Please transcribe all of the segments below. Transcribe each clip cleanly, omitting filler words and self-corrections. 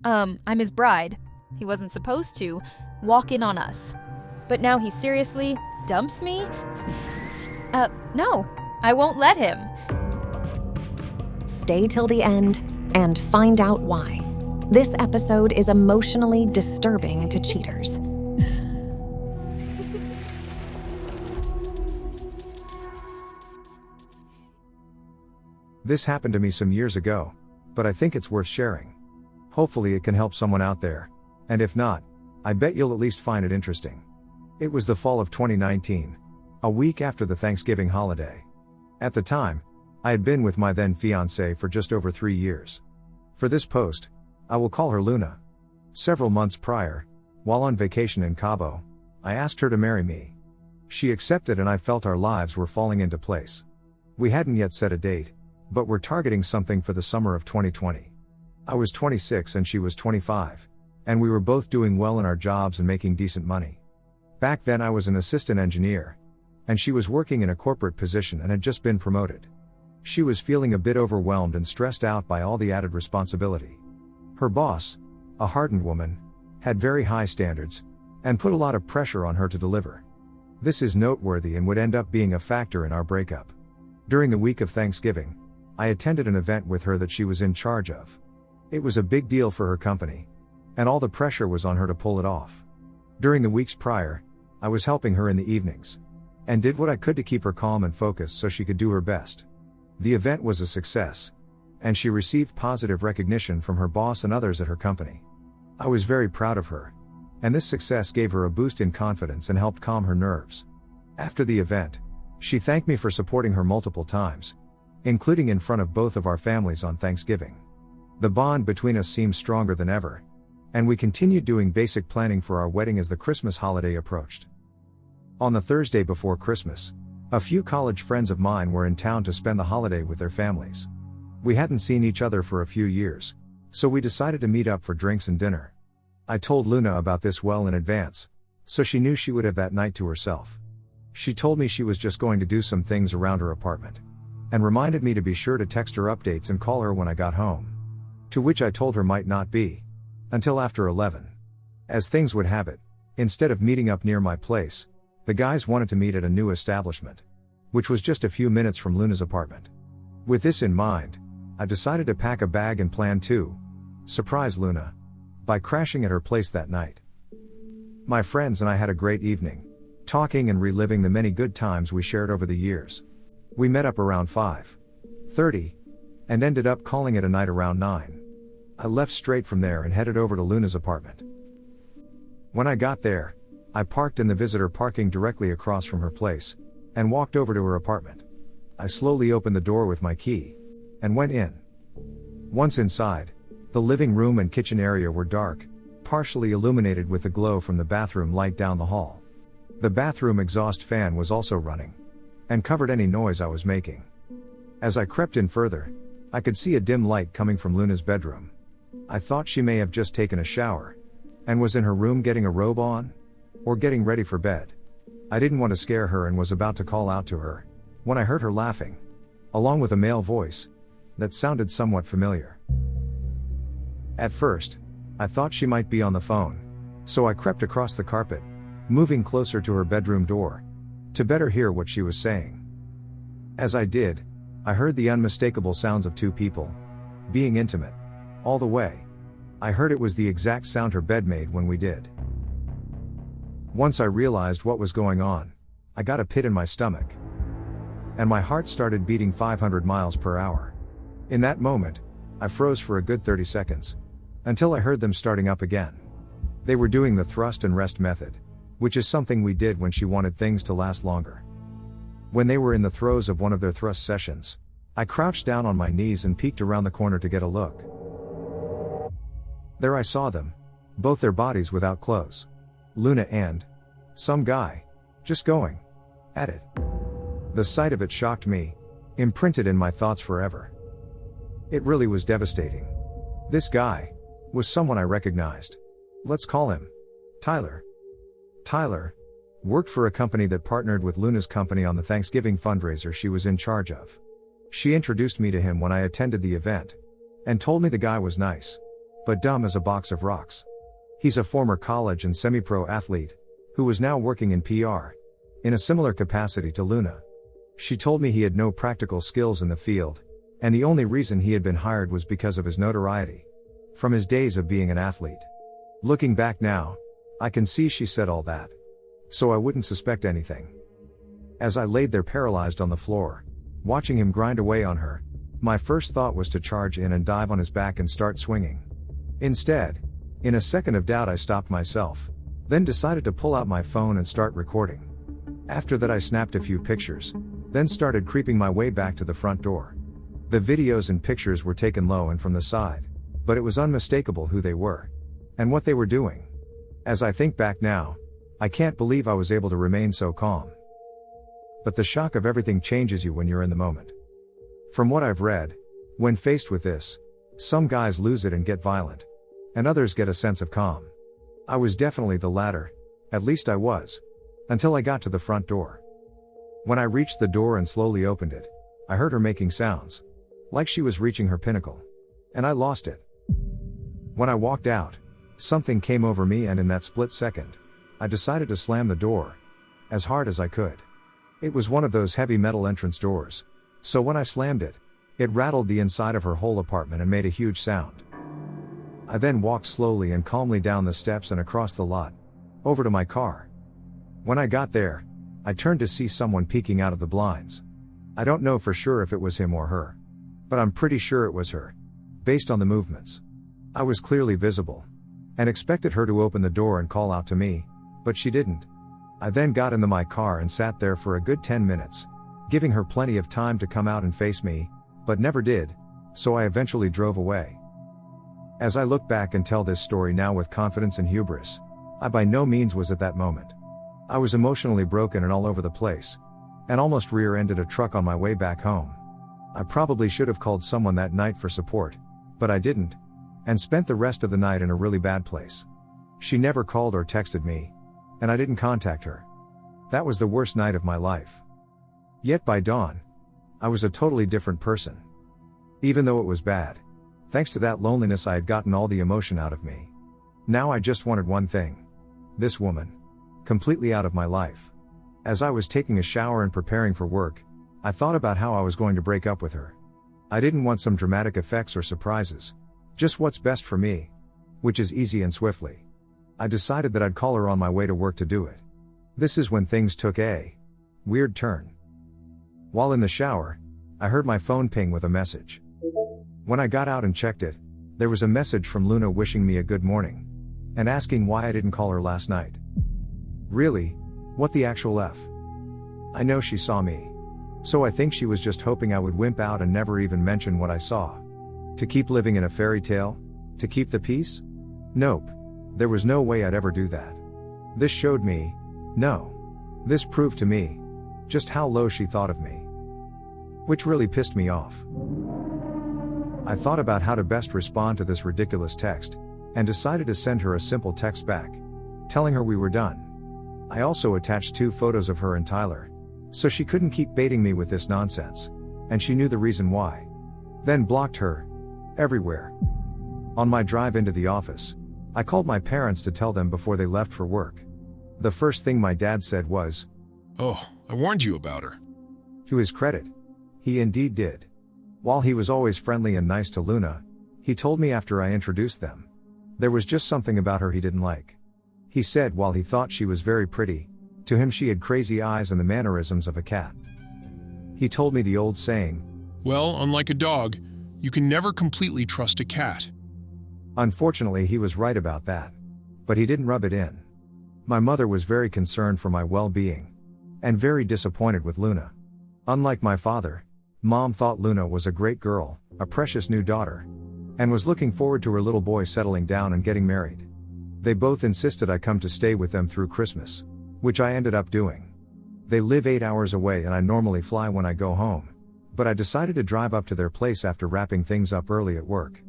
I'm his bride. He wasn't supposed to walk in on us. But now he seriously dumps me? No, I won't let him. Stay till the end and find out why. This episode is emotionally disturbing to cheaters. This happened to me some years ago, but I think it's worth sharing. Hopefully it can help someone out there, and if not, I bet you'll at least find it interesting. It was the fall of 2019, a week after the Thanksgiving holiday. At the time, I had been with my then fiancée for just over 3 years. For this post, I will call her Luna. Several months prior, while on vacation in Cabo, I asked her to marry me. She accepted and I felt our lives were falling into place. We hadn't yet set a date, but were targeting something for the summer of 2020. I was 26 and she was 25, and we were both doing well in our jobs and making decent money. Back then I was an assistant engineer, and she was working in a corporate position and had just been promoted. She was feeling a bit overwhelmed and stressed out by all the added responsibility. Her boss, a hardened woman, had very high standards, and put a lot of pressure on her to deliver. This is noteworthy and would end up being a factor in our breakup. During the week of Thanksgiving, I attended an event with her that she was in charge of. It was a big deal for her company, and all the pressure was on her to pull it off. During the weeks prior, I was helping her in the evenings, and did what I could to keep her calm and focused so she could do her best. The event was a success, and she received positive recognition from her boss and others at her company. I was very proud of her, and this success gave her a boost in confidence and helped calm her nerves. After the event, she thanked me for supporting her multiple times, including in front of both of our families on Thanksgiving. The bond between us seemed stronger than ever, and we continued doing basic planning for our wedding as the Christmas holiday approached. On the Thursday before Christmas, a few college friends of mine were in town to spend the holiday with their families. We hadn't seen each other for a few years, so we decided to meet up for drinks and dinner. I told Luna about this well in advance, so she knew she would have that night to herself. She told me she was just going to do some things around her apartment, and reminded me to be sure to text her updates and call her when I got home. To which I told her might not be until after 11. As things would have it, instead of meeting up near my place, the guys wanted to meet at a new establishment, which was just a few minutes from Luna's apartment. With this in mind, I decided to pack a bag and plan to surprise Luna by crashing at her place that night. My friends and I had a great evening, talking and reliving the many good times we shared over the years. We met up around 5:30 and ended up calling it a night around 9. I left straight from there and headed over to Luna's apartment. When I got there, I parked in the visitor parking directly across from her place, and walked over to her apartment. I slowly opened the door with my key, and went in. Once inside, the living room and kitchen area were dark, partially illuminated with the glow from the bathroom light down the hall. The bathroom exhaust fan was also running, and covered any noise I was making. As I crept in further, I could see a dim light coming from Luna's bedroom. I thought she may have just taken a shower, and was in her room getting a robe on, or getting ready for bed. I didn't want to scare her and was about to call out to her, when I heard her laughing, along with a male voice that sounded somewhat familiar. At first, I thought she might be on the phone, so I crept across the carpet, moving closer to her bedroom door, to better hear what she was saying. As I did, I heard the unmistakable sounds of two people being intimate. All the way, I heard it was the exact sound her bed made when we did. Once I realized what was going on, I got a pit in my stomach, and my heart started beating 500 miles per hour. In that moment, I froze for a good 30 seconds, until I heard them starting up again. They were doing the thrust and rest method, which is something we did when she wanted things to last longer. When they were in the throes of one of their thrust sessions, I crouched down on my knees and peeked around the corner to get a look. There I saw them, both their bodies without clothes. Luna and some guy, just going at it. The sight of it shocked me, imprinted in my thoughts forever. It really was devastating. This guy was someone I recognized. Let's call him Tyler. Tyler worked for a company that partnered with Luna's company on the Thanksgiving fundraiser she was in charge of. She introduced me to him when I attended the event, and told me the guy was nice. but dumb as a box of rocks. He's a former college and semi-pro athlete, who was now working in PR, in a similar capacity to Luna. She told me he had no practical skills in the field, and the only reason he had been hired was because of his notoriety, from his days of being an athlete. Looking back now, I can see she said all that, so I wouldn't suspect anything. As I laid there paralyzed on the floor, watching him grind away on her, my first thought was to charge in and dive on his back and start swinging. Instead, in a second of doubt I stopped myself, then decided to pull out my phone and start recording. After that I snapped a few pictures, then started creeping my way back to the front door. The videos and pictures were taken low and from the side, but it was unmistakable who they were, and what they were doing. As I think back now, I can't believe I was able to remain so calm. But the shock of everything changes you when you're in the moment. From what I've read, when faced with this, some guys lose it and get violent, and others get a sense of calm. I was definitely the latter, at least I was, until I got to the front door. When I reached the door and slowly opened it, I heard her making sounds, like she was reaching her pinnacle, and I lost it. When I walked out, something came over me, and in that split second, I decided to slam the door, as hard as I could. It was one of those heavy metal entrance doors, so when I slammed it, it rattled the inside of her whole apartment and made a huge sound. I then walked slowly and calmly down the steps and across the lot, over to my car. When I got there, I turned to see someone peeking out of the blinds. I don't know for sure if it was him or her, but I'm pretty sure it was her, based on the movements. I was clearly visible, and expected her to open the door and call out to me, but she didn't. I then got into my car and sat there for a good 10 minutes, giving her plenty of time to come out and face me, but never did, so I eventually drove away. As I look back and tell this story now with confidence and hubris, I by no means was at that moment. I was emotionally broken and all over the place, and almost rear-ended a truck on my way back home. I probably should have called someone that night for support, but I didn't, and spent the rest of the night in a really bad place. She never called or texted me, and I didn't contact her. That was the worst night of my life. Yet by dawn, I was a totally different person. Even though it was bad, thanks to that loneliness I had gotten all the emotion out of me. Now I just wanted one thing. This woman. Completely out of my life. As I was taking a shower and preparing for work, I thought about how I was going to break up with her. I didn't want some dramatic effects or surprises. Just what's best for me. Which is easy and swiftly. I decided that I'd call her on my way to work to do it. This is when things took a weird turn. While in the shower, I heard my phone ping with a message. When I got out and checked it, there was a message from Luna wishing me a good morning, and asking why I didn't call her last night. Really? What the actual F? I know she saw me. So I think she was just hoping I would wimp out and never even mention what I saw. To keep living in a fairy tale? To keep the peace? Nope. There was no way I'd ever do that. This showed me, this proved to me, just how low she thought of me. Which really pissed me off. I thought about how to best respond to this ridiculous text, and decided to send her a simple text back, telling her we were done. I also attached 2 photos of her and Tyler, so she couldn't keep baiting me with this nonsense, and she knew the reason why. Then blocked her, everywhere. On my drive into the office, I called my parents to tell them before they left for work. The first thing my dad said was, "Oh, I warned you about her." To his credit, he indeed did. While he was always friendly and nice to Luna, he told me after I introduced them, there was just something about her he didn't like. He said while he thought she was very pretty, to him she had crazy eyes and the mannerisms of a cat. He told me the old saying, Well, unlike a dog, you can never completely trust a cat. Unfortunately, he was right about that. But he didn't rub it in. My mother was very concerned for my well-being, and very disappointed with Luna. Unlike my father, Mom thought Luna was a great girl, a precious new daughter, and was looking forward to her little boy settling down and getting married. They both insisted I come to stay with them through Christmas, which I ended up doing. They live 8 hours away and I normally fly when I go home, but I decided to drive up to their place after wrapping things up early at work.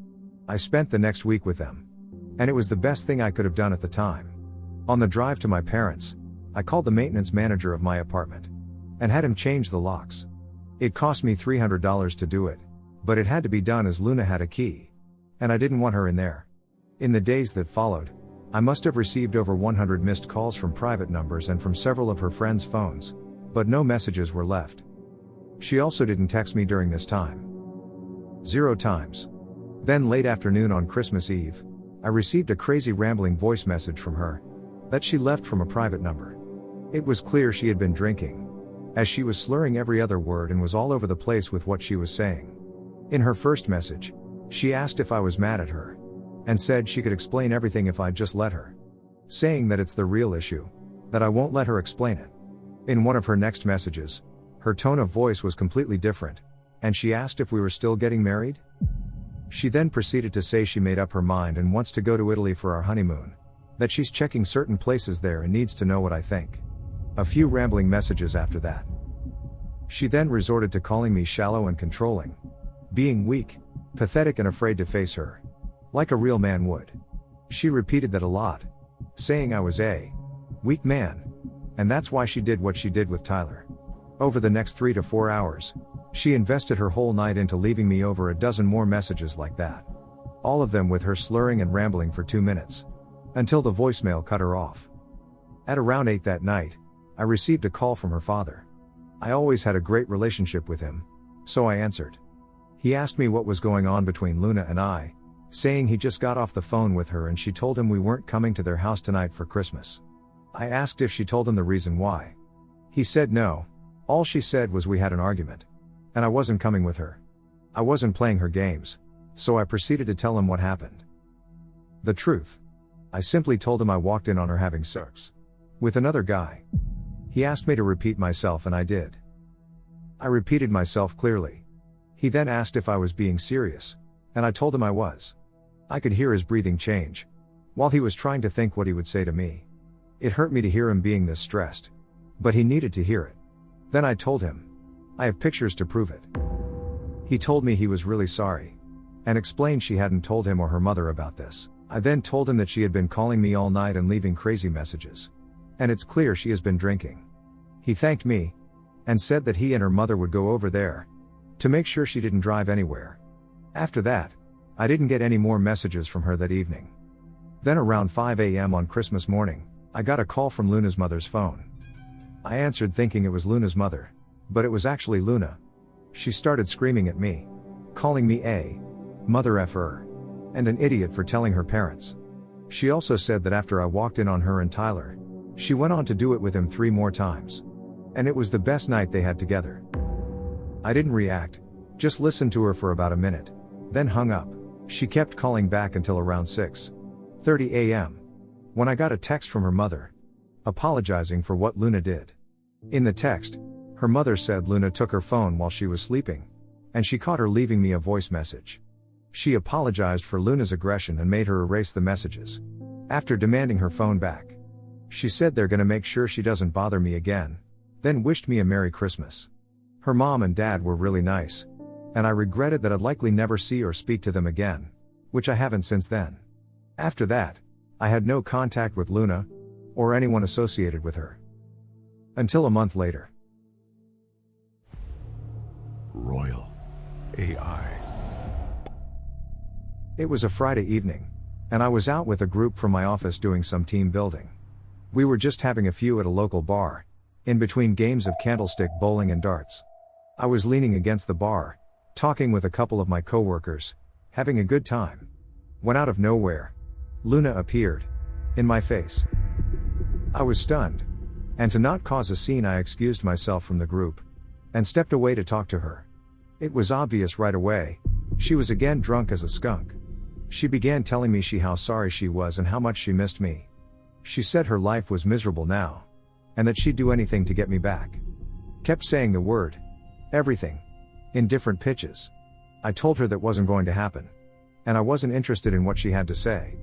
I spent the next week with them, and it was the best thing I could have done at the time. On the drive to my parents', I called the maintenance manager of my apartment, and had him change the locks. It cost me $300 to do it, but it had to be done as Luna had a key, and I didn't want her in there. In the days that followed, I must have received over 100 missed calls from private numbers and from several of her friends' phones, but no messages were left. She also didn't text me during this time. 0 times. Then late afternoon on Christmas Eve, I received a crazy rambling voice message from her that she left from a private number. It was clear she had been drinking, as she was slurring every other word and was all over the place with what she was saying. In her first message, she asked if I was mad at her, and said she could explain everything if I'd just let her, saying that it's the real issue, that I won't let her explain it. In one of her next messages, her tone of voice was completely different, and she asked if we were still getting married. She then proceeded to say she made up her mind and wants to go to Italy for our honeymoon, that she's checking certain places there and needs to know what I think. A few rambling messages after that. She then resorted to calling me shallow and controlling, being weak, pathetic and afraid to face her, like a real man would. She repeated that a lot, saying I was a weak man, and that's why she did what she did with Tyler. Over the next 3 to 4 hours, she invested her whole night into leaving me over a dozen more messages like that. All of them with her slurring and rambling for 2 minutes, until the voicemail cut her off. At around 8 that night, I received a call from her father. I always had a great relationship with him, so I answered. He asked me what was going on between Luna and I, saying he just got off the phone with her and she told him we weren't coming to their house tonight for Christmas. I asked if she told him the reason why. He said no, all she said was we had an argument, and I wasn't coming with her. I wasn't playing her games, so I proceeded to tell him what happened. The truth. I simply told him I walked in on her having sex with another guy. He asked me to repeat myself and I did. I repeated myself clearly. He then asked if I was being serious, and I told him I was. I could hear his breathing change, while he was trying to think what he would say to me. It hurt me to hear him being this stressed, but he needed to hear it. Then I told him, I have pictures to prove it. He told me he was really sorry, and explained she hadn't told him or her mother about this. I then told him that she had been calling me all night and leaving crazy messages, and it's clear she has been drinking. He thanked me, and said that he and her mother would go over there, to make sure she didn't drive anywhere. After that, I didn't get any more messages from her that evening. Then around 5 a.m. on Christmas morning, I got a call from Luna's mother's phone. I answered thinking it was Luna's mother, but it was actually Luna. She started screaming at me, calling me a mother effer, and an idiot for telling her parents. She also said that after I walked in on her and Tyler, she went on to do it with him 3 more times. And it was the best night they had together. I didn't react, just listened to her for about a minute, then hung up. She kept calling back until around 6:30 a.m. when I got a text from her mother, apologizing for what Luna did. In the text, her mother said Luna took her phone while she was sleeping, and she caught her leaving me a voice message. She apologized for Luna's aggression and made her erase the messages, after demanding her phone back. She said they're gonna make sure she doesn't bother me again, then wished me a Merry Christmas. Her mom and dad were really nice, and I regretted that I'd likely never see or speak to them again, which I haven't since then. After that, I had no contact with Luna, or anyone associated with her. Until a month later. Royal A.I. It was a Friday evening, and I was out with a group from my office doing some team building. We were just having a few at a local bar, in between games of candlestick bowling and darts. I was leaning against the bar, talking with a couple of my coworkers, having a good time, when out of nowhere, Luna appeared, in my face. I was stunned, and to not cause a scene I excused myself from the group, and stepped away to talk to her. It was obvious right away, she was again drunk as a skunk. She began telling me how sorry she was and how much she missed me. She said her life was miserable now, and that she'd do anything to get me back. Kept saying the word, everything, in different pitches. I told her that wasn't going to happen, and I wasn't interested in what she had to say.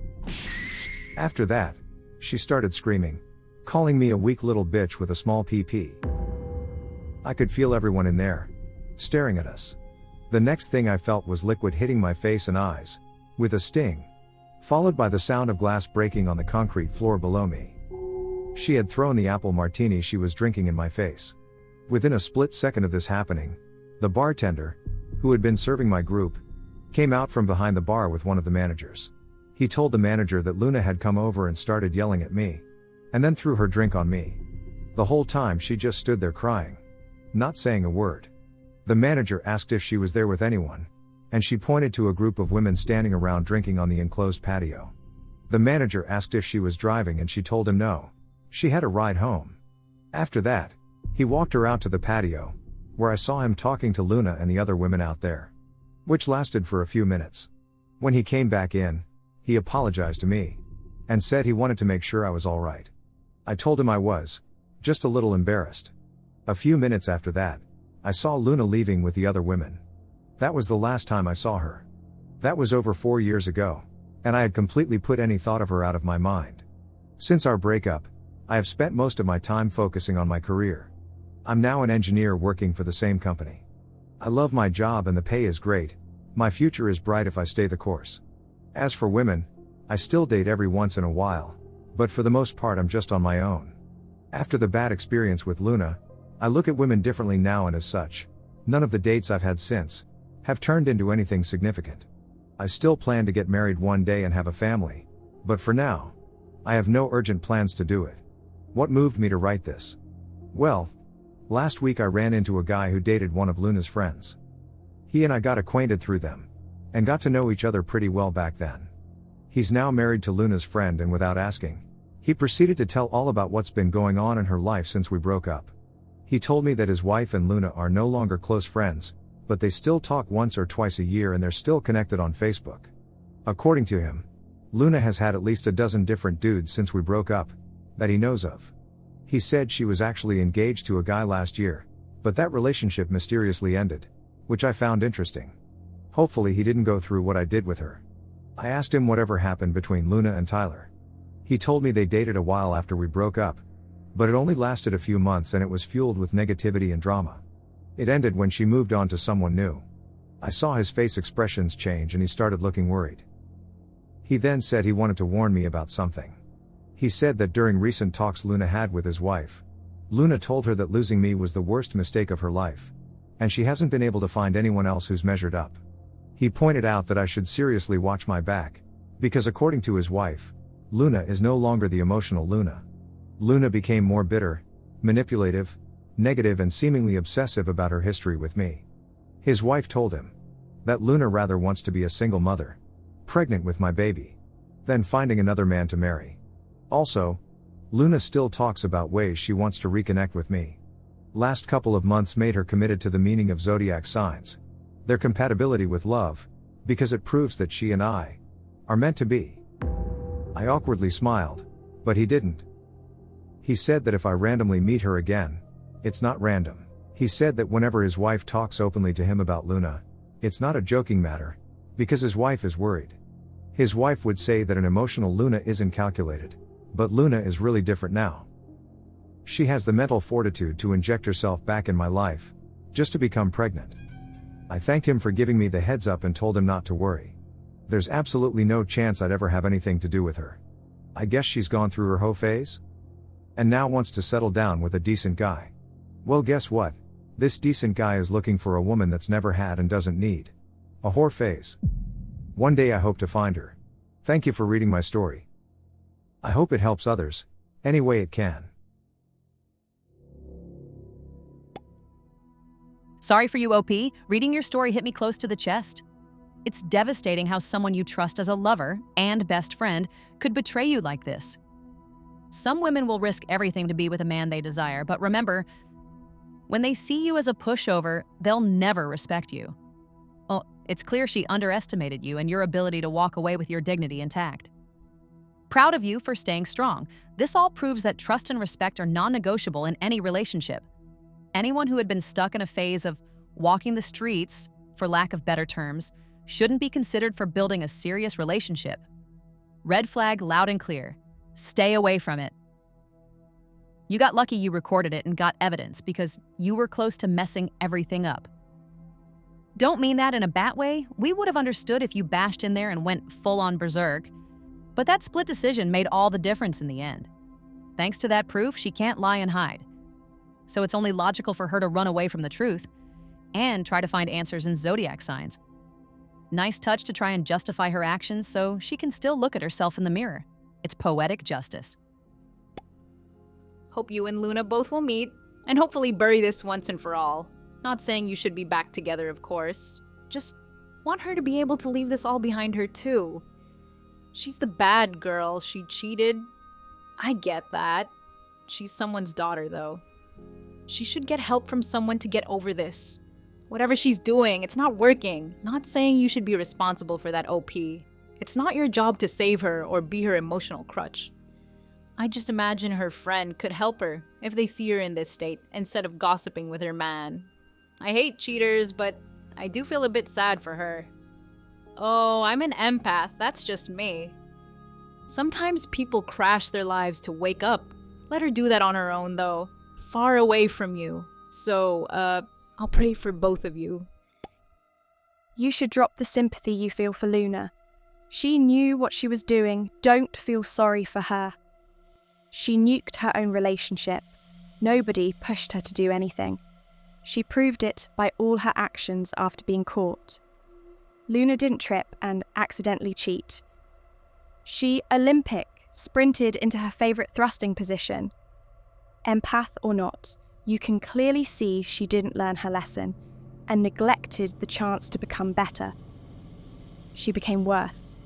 After that, she started screaming, calling me a weak little bitch with a small PP. I could feel everyone in there, staring at us. The next thing I felt was liquid hitting my face and eyes, with a sting, followed by the sound of glass breaking on the concrete floor below me. She had thrown the apple martini she was drinking in my face. Within a split second of this happening, the bartender, who had been serving my group, came out from behind the bar with one of the managers. He told the manager that Luna had come over and started yelling at me, and then threw her drink on me. The whole time she just stood there crying, not saying a word. The manager asked if she was there with anyone, and she pointed to a group of women standing around drinking on the enclosed patio. The manager asked if she was driving and she told him no, she had a ride home. After that, he walked her out to the patio, where I saw him talking to Luna and the other women out there, which lasted for a few minutes. When he came back in, he apologized to me, and said he wanted to make sure I was alright. I told him I was, just a little embarrassed. A few minutes after that, I saw Luna leaving with the other women. That was the last time I saw her. That was over 4 years ago, and I had completely put any thought of her out of my mind. Since our breakup, I have spent most of my time focusing on my career. I'm now an engineer working for the same company. I love my job and the pay is great. My future is bright if I stay the course. As for women, I still date every once in a while, but for the most part I'm just on my own. After the bad experience with Luna, I look at women differently now, and as such, none of the dates I've had since have turned into anything significant. I still plan to get married one day and have a family, but for now, I have no urgent plans to do it. What moved me to write this? Well, last week I ran into a guy who dated one of Luna's friends. He and I got acquainted through them, and got to know each other pretty well back then. He's now married to Luna's friend, and without asking, he proceeded to tell all about what's been going on in her life since we broke up. He told me that his wife and Luna are no longer close friends, but they still talk once or twice a year and they're still connected on Facebook. According to him, Luna has had at least a dozen different dudes since we broke up, that he knows of. He said she was actually engaged to a guy last year, but that relationship mysteriously ended, which I found interesting. Hopefully he didn't go through what I did with her. I asked him whatever happened between Luna and Tyler. He told me they dated a while after we broke up, but it only lasted a few months and it was fueled with negativity and drama. It ended when she moved on to someone new. I saw his face expressions change and he started looking worried. He then said he wanted to warn me about something. He said that during recent talks Luna had with his wife, Luna told her that losing me was the worst mistake of her life, and she hasn't been able to find anyone else who's measured up. He pointed out that I should seriously watch my back, because according to his wife, Luna is no longer the emotional Luna. Luna became more bitter, manipulative, negative and seemingly obsessive about her history with me. His wife told him that Luna rather wants to be a single mother, pregnant with my baby, than finding another man to marry. Also, Luna still talks about ways she wants to reconnect with me. Last couple of months made her committed to the meaning of zodiac signs, their compatibility with love, because it proves that she and I are meant to be. I awkwardly smiled, but he didn't. He said that if I randomly meet her again, it's not random. He said that whenever his wife talks openly to him about Luna, it's not a joking matter, because his wife is worried. His wife would say that an emotional Luna isn't calculated, but Luna is really different now. She has the mental fortitude to inject herself back in my life, just to become pregnant. I thanked him for giving me the heads up and told him not to worry. There's absolutely no chance I'd ever have anything to do with her. I guess she's gone through her hoe phase? And now wants to settle down with a decent guy. Well, guess what? This decent guy is looking for a woman that's never had and doesn't need a whore phase. One day I hope to find her. Thank you for reading my story. I hope it helps others, any way it can. Sorry for you, OP. Reading your story hit me close to the chest. It's devastating how someone you trust as a lover and best friend could betray you like this. Some women will risk everything to be with a man they desire, but remember, when they see you as a pushover, they'll never respect you. Well, it's clear she underestimated you and your ability to walk away with your dignity intact. Proud of you for staying strong. This all proves that trust and respect are non-negotiable in any relationship. Anyone who had been stuck in a phase of walking the streets, for lack of better terms, shouldn't be considered for building a serious relationship. Red flag loud and clear. Stay away from it. You got lucky you recorded it and got evidence because you were close to messing everything up. Don't mean that in a bad way. We would have understood if you bashed in there and went full-on berserk. But that split decision made all the difference in the end. Thanks to that proof, she can't lie and hide. So it's only logical for her to run away from the truth and try to find answers in zodiac signs. Nice touch to try and justify her actions so she can still look at herself in the mirror. It's poetic justice. Hope you and Luna both will meet, and hopefully bury this once and for all. Not saying you should be back together, of course. Just want her to be able to leave this all behind her, too. She's the bad girl. She cheated. I get that. She's someone's daughter, though. She should get help from someone to get over this. Whatever she's doing, it's not working. Not saying you should be responsible for that OP. It's not your job to save her or be her emotional crutch. I just imagine her friend could help her if they see her in this state instead of gossiping with her man. I hate cheaters, but I do feel a bit sad for her. Oh, I'm an empath. That's just me. Sometimes people crash their lives to wake up. Let her do that on her own, though. Far away from you. So, I'll pray for both of you. You should drop the sympathy you feel for Luna. She knew what she was doing. Don't feel sorry for her. She nuked her own relationship. Nobody pushed her to do anything. She proved it by all her actions after being caught. Luna didn't trip and accidentally cheat. She Olympic sprinted into her favourite thrusting position. Empath or not, you can clearly see she didn't learn her lesson and neglected the chance to become better. She became worse,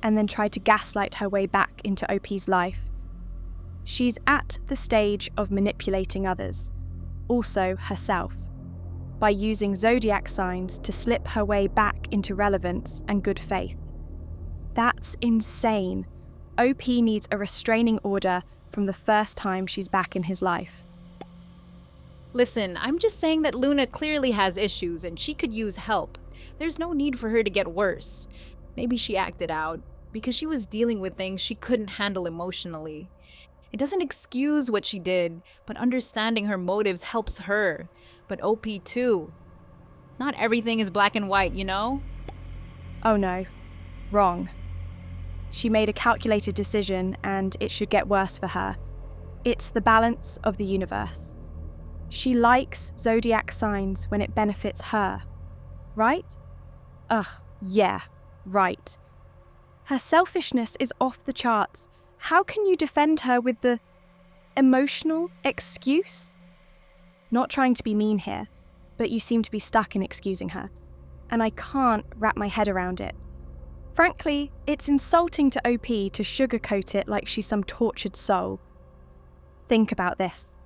and then tried to gaslight her way back into OP's life. She's at the stage of manipulating others, also herself, by using zodiac signs to slip her way back into relevance and good faith. That's insane. OP needs a restraining order from the first time she's back in his life. Listen, I'm just saying that Luna clearly has issues and she could use help. There's no need for her to get worse. Maybe she acted out because she was dealing with things she couldn't handle emotionally. It doesn't excuse what she did, but understanding her motives helps her. But OP too. Not everything is black and white, you know? Oh no, wrong. She made a calculated decision and it should get worse for her. It's the balance of the universe. She likes zodiac signs when it benefits her, right? Ugh, yeah, right. Her selfishness is off the charts. How can you defend her with the emotional excuse? Not trying to be mean here, but you seem to be stuck in excusing her, and I can't wrap my head around it. Frankly, it's insulting to OP to sugarcoat it like she's some tortured soul. Think about this.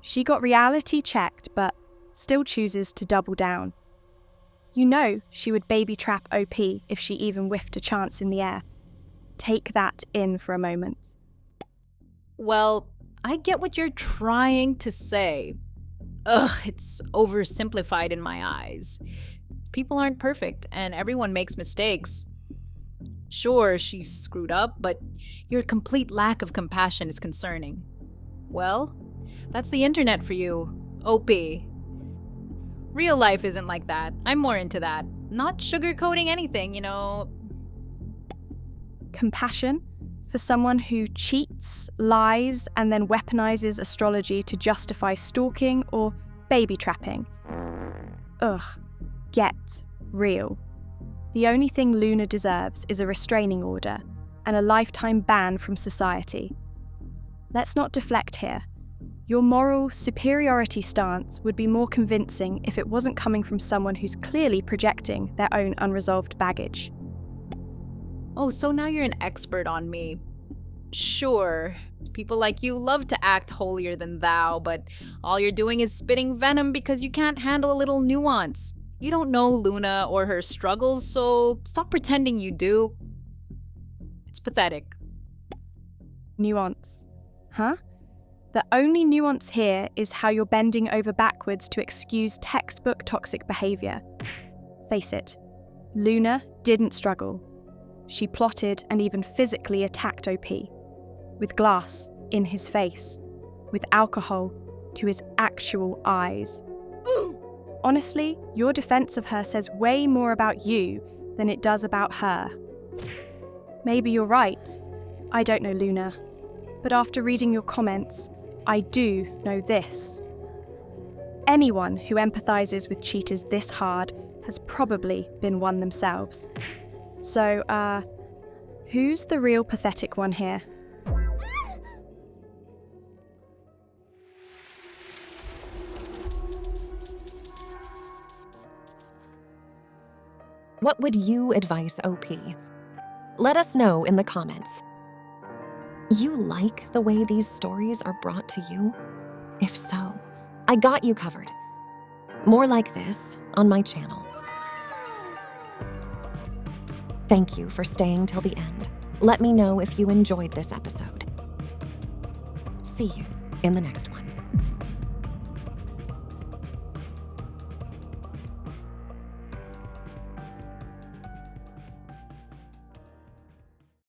She got reality checked, but still chooses to double down. You know she would baby trap OP if she even whiffed a chance in the air. Take that in for a moment. Well, I get what you're trying to say. Ugh, it's oversimplified in my eyes. People aren't perfect, and everyone makes mistakes. Sure, she's screwed up, but your complete lack of compassion is concerning. Well, that's the internet for you, OP. Real life isn't like that. I'm more into that. Not sugarcoating anything, you know. Compassion for someone who cheats, lies, and then weaponizes astrology to justify stalking or baby trapping. Ugh, get real. The only thing Luna deserves is a restraining order and a lifetime ban from society. Let's not deflect here. Your moral superiority stance would be more convincing if it wasn't coming from someone who's clearly projecting their own unresolved baggage. Oh, so now you're an expert on me. Sure, people like you love to act holier than thou, but all you're doing is spitting venom because you can't handle a little nuance. You don't know Luna or her struggles, so stop pretending you do. It's pathetic. Nuance. Huh? The only nuance here is how you're bending over backwards to excuse textbook toxic behavior. Face it, Luna didn't struggle. She plotted and even physically attacked OP, with glass in his face, with alcohol to his actual eyes. Honestly, your defense of her says way more about you than it does about her. Maybe you're right. I don't know Luna. But after reading your comments, I do know this. Anyone who empathizes with cheaters this hard has probably been one themselves. So, who's the real pathetic one here? What would you advise OP? Let us know in the comments. You like the way these stories are brought to you? If so, I got you covered. More like this on my channel. Thank you for staying till the end. Let me know if you enjoyed this episode. See you in the next one.